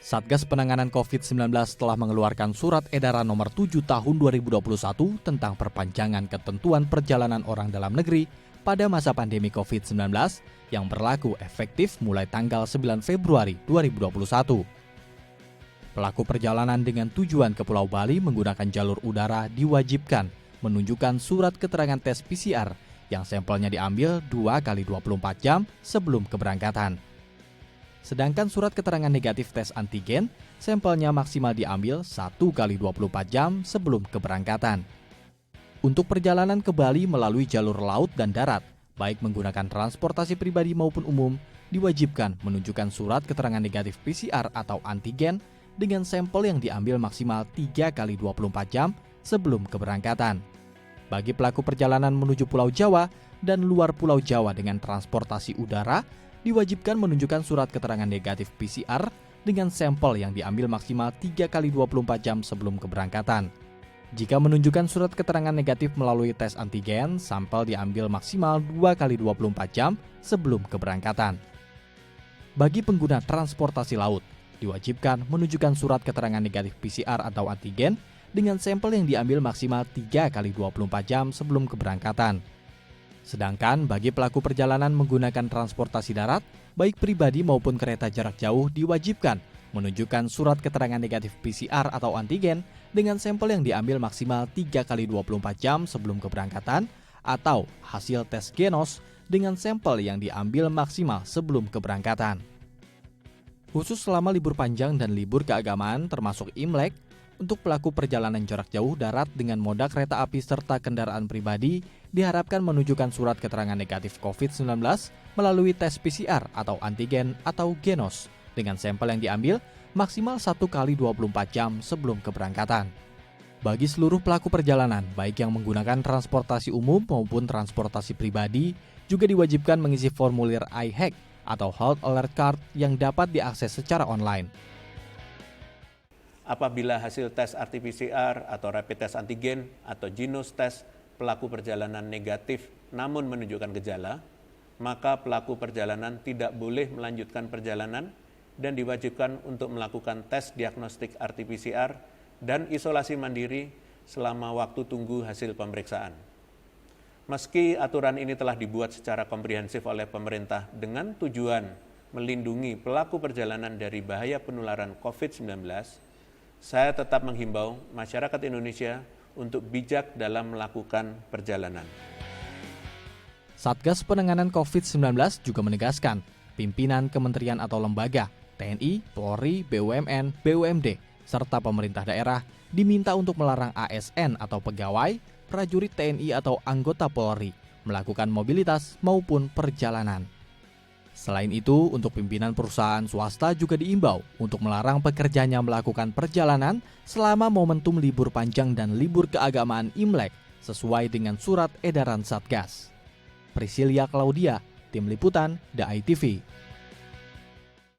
Satgas Penanganan COVID-19 telah mengeluarkan Surat Edaran Nomor 7 Tahun 2021 tentang perpanjangan ketentuan perjalanan orang dalam negeri pada masa pandemi COVID-19 yang berlaku efektif mulai tanggal 9 Februari 2021. Pelaku perjalanan dengan tujuan ke Pulau Bali menggunakan jalur udara diwajibkan menunjukkan surat keterangan tes PCR yang sampelnya diambil 2 kali 24 jam sebelum keberangkatan. Sedangkan surat keterangan negatif tes antigen, sampelnya maksimal diambil 1 kali 24 jam sebelum keberangkatan. Untuk perjalanan ke Bali melalui jalur laut dan darat, baik menggunakan transportasi pribadi maupun umum, diwajibkan menunjukkan surat keterangan negatif PCR atau antigen dengan sampel yang diambil maksimal 3 kali 24 jam sebelum keberangkatan. Bagi pelaku perjalanan menuju Pulau Jawa dan luar Pulau Jawa dengan transportasi udara, diwajibkan menunjukkan surat keterangan negatif PCR dengan sampel yang diambil maksimal 3 kali 24 jam sebelum keberangkatan. Jika menunjukkan surat keterangan negatif melalui tes antigen, sampel diambil maksimal 2 kali 24 jam sebelum keberangkatan. Bagi pengguna transportasi laut, diwajibkan menunjukkan surat keterangan negatif PCR atau antigen dengan sampel yang diambil maksimal 3 kali 24 jam sebelum keberangkatan. Sedangkan bagi pelaku perjalanan menggunakan transportasi darat, baik pribadi maupun kereta jarak jauh diwajibkan menunjukkan surat keterangan negatif PCR atau antigen dengan sampel yang diambil maksimal 3 kali 24 jam sebelum keberangkatan atau hasil tes genos dengan sampel yang diambil maksimal sebelum keberangkatan. Khusus selama libur panjang dan libur keagamaan termasuk Imlek, untuk pelaku perjalanan jarak jauh darat dengan moda kereta api serta kendaraan pribadi diharapkan menunjukkan surat keterangan negatif COVID-19 melalui tes PCR atau antigen atau genos dengan sampel yang diambil maksimal 1 kali 24 jam sebelum keberangkatan. Bagi seluruh pelaku perjalanan, baik yang menggunakan transportasi umum maupun transportasi pribadi, juga diwajibkan mengisi formulir iHack atau Health Alert Card yang dapat diakses secara online. Apabila hasil tes RT-PCR atau rapid test antigen atau genos test pelaku perjalanan negatif namun menunjukkan gejala, maka pelaku perjalanan tidak boleh melanjutkan perjalanan dan diwajibkan untuk melakukan tes diagnostik RT-PCR dan isolasi mandiri selama waktu tunggu hasil pemeriksaan. Meski aturan ini telah dibuat secara komprehensif oleh pemerintah dengan tujuan melindungi pelaku perjalanan dari bahaya penularan COVID-19, saya tetap menghimbau masyarakat Indonesia untuk bijak dalam melakukan perjalanan. Satgas Penanganan COVID-19 juga menegaskan, pimpinan kementerian atau lembaga, TNI, Polri, BUMN, BUMD, serta pemerintah daerah diminta untuk melarang ASN atau pegawai, prajurit TNI atau anggota Polri melakukan mobilitas maupun perjalanan. Selain itu, untuk pimpinan perusahaan swasta juga diimbau untuk melarang pekerjanya melakukan perjalanan selama momentum libur panjang dan libur keagamaan Imlek sesuai dengan surat edaran Satgas. Priscilia Claudia, Tim Liputan, The ITV.